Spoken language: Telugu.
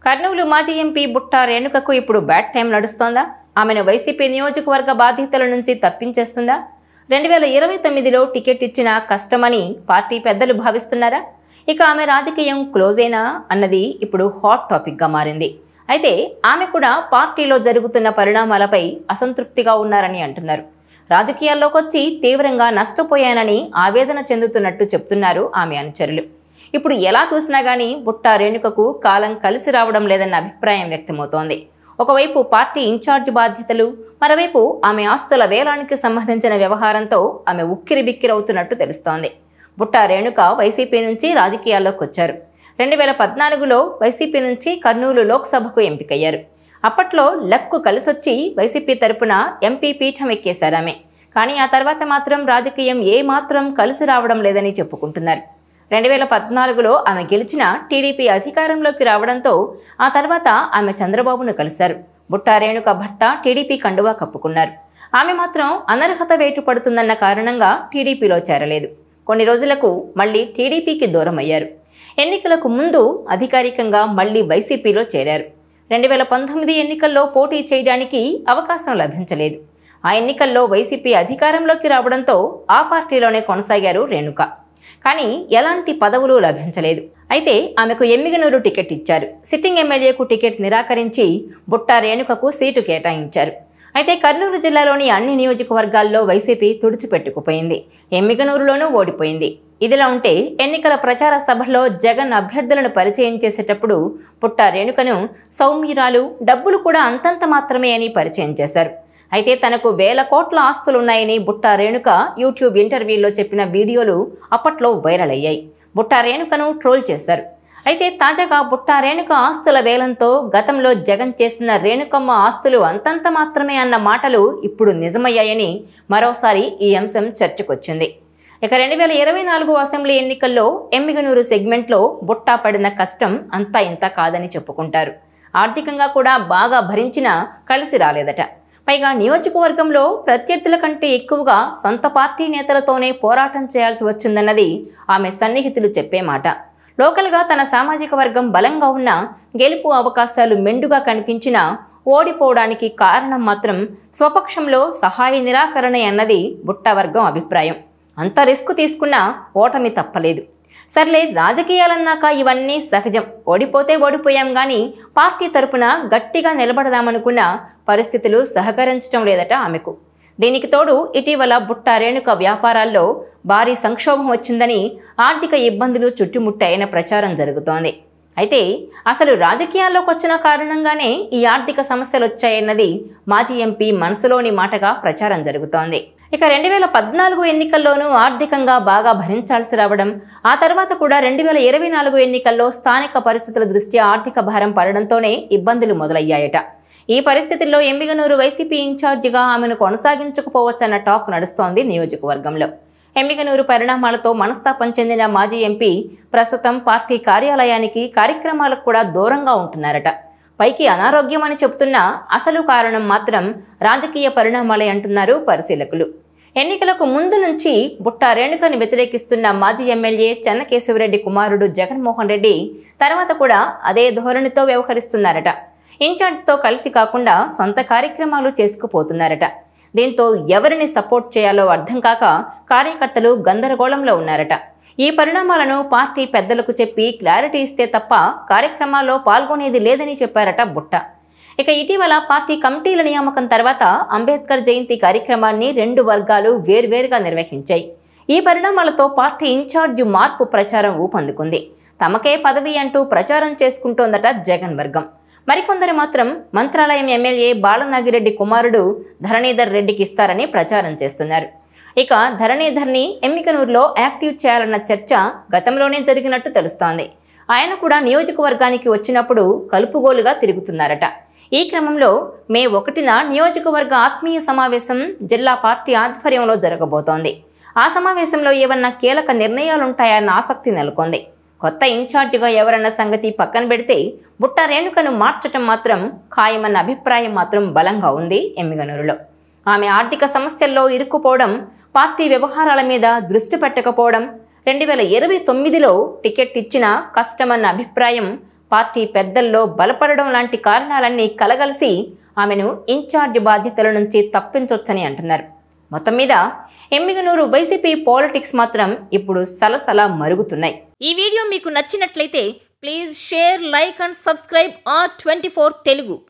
కర్నూలు మాజీ ఎంపీ బుట్టా రేణుకకు ఇప్పుడు బ్యాడ్ టైం నడుస్తోందా? ఆమెను వైసీపీ నియోజకవర్గ బాధ్యతల నుంచి తప్పించేస్తుందా? 2029లో టికెట్ ఇచ్చిన కష్టమని పార్టీ పెద్దలు భావిస్తున్నారా? ఇక ఆమె రాజకీయం క్లోజేనా అన్నది ఇప్పుడు హాట్ టాపిక్గా మారింది. అయితే ఆమె కూడా పార్టీలో జరుగుతున్న పరిణామాలపై అసంతృప్తిగా ఉన్నారని అంటున్నారు. రాజకీయాల్లోకి వచ్చి తీవ్రంగా నష్టపోయానని ఆవేదన చెందుతున్నట్టు చెప్తున్నారు ఆమె అనుచరులు. ఇప్పుడు ఎలా చూసినా గానీ బుట్టా రేణుకకు కాలం కలిసి రావడం లేదన్న అభిప్రాయం వ్యక్తమవుతోంది. ఒకవైపు పార్టీ ఇన్ఛార్జ్ బాధ్యతలు, మరోవైపు ఆమె ఆస్తుల వేలానికి సంబంధించిన వ్యవహారంతో ఆమె ఉక్కిరిబిక్కిరవుతున్నట్టు తెలుస్తోంది. బుట్టా రేణుక వైసీపీ నుంచి రాజకీయాల్లోకి వచ్చారు. 2014లో వైసీపీ నుంచి కర్నూలు లోక్సభకు ఎంపికయ్యారు. అప్పట్లో లక్కు కలిసొచ్చి వైసీపీ తరపున ఎంపీ పీఠం ఎక్కేశారామె. కానీ ఆ తర్వాత మాత్రం రాజకీయం ఏమాత్రం కలిసి రావడం లేదని చెప్పుకుంటున్నారు. 2014లో ఆమె గెలిచిన టీడీపీ అధికారంలోకి రావడంతో ఆ తర్వాత ఆమె చంద్రబాబును కలిశారు. బుట్టా రేణుక భర్త టీడీపీ కండువా కప్పుకున్నారు. ఆమె మాత్రం అనర్హత వేటు పడుతుందన్న కారణంగా టీడీపీలో చేరలేదు. కొన్ని రోజులకు మళ్లీ టీడీపీకి దూరం అయ్యారు. ఎన్నికలకు ముందు అధికారికంగా మళ్లీ వైసీపీలో చేరారు. 2019 ఎన్నికల్లో పోటీ చేయడానికి అవకాశం లభించలేదు. ఆ ఎన్నికల్లో వైసీపీ అధికారంలోకి రావడంతో ఆ పార్టీలోనే కొనసాగారు రేణుక. కానీ ఎలాంటి పదవులు లభించలేదు. అయితే ఆమెకు ఎమ్మిగనూరు టికెట్ ఇచ్చారు. సిట్టింగ్ ఎమ్మెల్యేకు టికెట్ నిరాకరించి బుట్టా రేణుకకు సీటు కేటాయించారు. అయితే కర్నూలు జిల్లాలోని అన్ని నియోజకవర్గాల్లో వైసీపీ తుడిచిపెట్టుకుపోయింది. ఎమ్మిగనూరులోనూ ఓడిపోయింది. ఇదిలా ఉంటే ఎన్నికల ప్రచార సభల్లో జగన్ అభ్యర్థులను పరిచయం చేసేటప్పుడు బుట్టా రేణుకను సౌమ్యురాలు, డబ్బులు కూడా అంతంత మాత్రమే అని పరిచయం చేశారు. అయితే తనకు వేల కోట్ల ఆస్తులున్నాయని బుట్టా రేణుక యూట్యూబ్ ఇంటర్వ్యూలో చెప్పిన వీడియోలు అప్పట్లో వైరల్ అయ్యాయి. బుట్టా రేణుకను ట్రోల్ చేశారు. అయితే తాజాగా బుట్టా రేణుక ఆస్తుల వేలంతో గతంలో జగన్ చేసిన రేణుకమ్మ ఆస్తులు అంతంత మాత్రమే అన్న మాటలు ఇప్పుడు నిజమయ్యాయని మరోసారి ఈ అంశం చర్చకొచ్చింది. ఇక 2024 అసెంబ్లీ ఎన్నికల్లో ఎమ్మిగనూరు సెగ్మెంట్లో బుట్టా పడిన కష్టం అంతా ఇంత కాదని చెప్పుకుంటారు. ఆర్థికంగా కూడా బాగా భరించినా కలిసి రాలేదట. పైగా నియోజకవర్గంలో ప్రత్యర్థుల కంటే ఎక్కువగా సొంత పార్టీ నేతలతోనే పోరాటం చేయాల్సి వచ్చిందన్నది ఆమె సన్నిహితులు చెప్పే మాట. లోకల్గా తన సామాజిక వర్గం బలంగా ఉన్న గెలుపు అవకాశాలు మెండుగా కనిపించినా ఓడిపోవడానికి కారణం మాత్రం స్వపక్షంలో సహాయ నిరాకరణే అన్నది బుట్టా వర్గం అభిప్రాయం. అంత రిస్క్ తీసుకున్నా ఓటమి తప్పలేదు. సర్లే, రాజకీయాలన్నాక ఇవన్నీ సహజం. ఓడిపోతే ఓడిపోయాం గానీ పార్టీ తరపున గట్టిగా నిలబడదామనుకున్న పరిస్థితులు సహకరించడం లేదట ఆమెకు. దీనికి తోడు ఇటీవల బుట్టా రేణుక వ్యాపారాల్లో భారీ సంక్షోభం వచ్చిందని, ఆర్థిక ఇబ్బందులు చుట్టుముట్టాయన్న ప్రచారం జరుగుతోంది. అయితే అసలు రాజకీయాల్లోకి వచ్చిన కారణంగానే ఈ ఆర్థిక సమస్యలు వచ్చాయన్నది మాజీ ఎంపీ మనసులోని మాటగా ప్రచారం జరుగుతోంది. ఇక 2014 ఎన్నికల్లోనూ ఆర్థికంగా బాగా భరించాల్సి రావడం, ఆ తర్వాత కూడా 2024 ఎన్నికల్లో స్థానిక పరిస్థితుల దృష్ట్యా ఆర్థిక భారం పడడంతోనే ఇబ్బందులు మొదలయ్యాయట. ఈ పరిస్థితుల్లో ఎమ్మిగనూరు వైసీపీ ఇన్ఛార్జిగా ఆమెను కొనసాగించకపోవచ్చన్న టాక్ నడుస్తోంది నియోజకవర్గంలో. ఎమ్మిగనూరు పరిణామాలతో మనస్తాపం చెందిన మాజీ ఎంపీ ప్రస్తుతం పార్టీ కార్యాలయానికి, కార్యక్రమాలకు కూడా దూరంగా ఉంటున్నారట. పైకి అనారోగ్యం అని చెబుతున్నా అసలు కారణం మాత్రం రాజకీయ పరిణామాలే అంటున్నారు పరిశీలకులు. ఎన్నికలకు ముందు నుంచి బుట్టా రేణుకను వ్యతిరేకిస్తున్న మాజీ ఎమ్మెల్యే చెన్నకేశవరెడ్డి కుమారుడు జగన్మోహన్ రెడ్డి తర్వాత కూడా అదే ధోరణితో వ్యవహరిస్తున్నారట. ఇన్ఛార్జ్తో కలిసి కాకుండా సొంత కార్యక్రమాలు చేసుకుపోతున్నారట. దీంతో ఎవరిని సపోర్ట్ చేయాలో అర్థం కాక కార్యకర్తలు గందరగోళంలో ఉన్నారట. ఈ పరిణామాలను పార్టీ పెద్దలకు చెప్పి క్లారిటీ ఇస్తే తప్ప కార్యక్రమాల్లో పాల్గొనేది లేదని చెప్పారట బుట్ట. ఇక ఇటీవల పార్టీ కమిటీల నియామకం తర్వాత అంబేద్కర్ జయంతి కార్యక్రమాన్ని 2 వర్గాలు వేర్వేరుగా నిర్వహించాయి. ఈ పరిణామాలతో పార్టీ ఇన్ఛార్జ్ మార్పు ప్రచారం ఊపందుకుంది. తమకే పదవి అంటూ ప్రచారం చేసుకుంటోందట జగన్ వర్గం. మరికొందరు మాత్రం మంత్రాలయం ఎమ్మెల్యే బాలనాగిరెడ్డి కుమారుడు ధరణీధర్ రెడ్డికి ఇస్తారని ప్రచారం చేస్తున్నారు. ఇక ధరణీధర్ని ఎమ్మిగనూరులో యాక్టివ్ చేయాలన్న చర్చ గతంలోనే జరిగినట్టు తెలుస్తోంది. ఆయన కూడా నియోజకవర్గానికి వచ్చినప్పుడు కలుపుగోలుగా తిరుగుతున్నారట. ఈ క్రమంలో మే 1న నియోజకవర్గ ఆత్మీయ సమావేశం జిల్లా పార్టీ ఆధ్వర్యంలో జరగబోతోంది. ఆ సమావేశంలో ఏమన్నా కీలక నిర్ణయాలుంటాయన్న ఆసక్తి నెలకొంది. కొత్త ఇన్ఛార్జిగా ఎవరన్న సంగతి పక్కన పెడితే బుట్టా రేణుకను మార్చటం మాత్రం ఖాయమన్న అభిప్రాయం మాత్రం బలంగా ఉంది ఎమ్మిగనూరులో. ఆమె ఆర్థిక సమస్యల్లో ఇరుక్కుపోవడం, పార్టీ వ్యవహారాల మీద దృష్టి పెట్టకపోవడం, 2029లో టికెట్ ఇచ్చిన కష్టమన్న అభిప్రాయం పార్టీ పెద్దల్లో బలపడడం లాంటి కారణాలన్నీ కలగలిసి ఆమెను ఇన్ఛార్జ్ బాధ్యతల నుంచి తప్పించొచ్చని అంటున్నారు. మొత్తం మీద ఎమ్మిగనూరు వైసీపీ పాలిటిక్స్ మాత్రం ఇప్పుడు సలసల మరుగుతున్నాయి. ఈ వీడియో మీకు నచ్చినట్లయితే please share, like and subscribe R24 Telugu.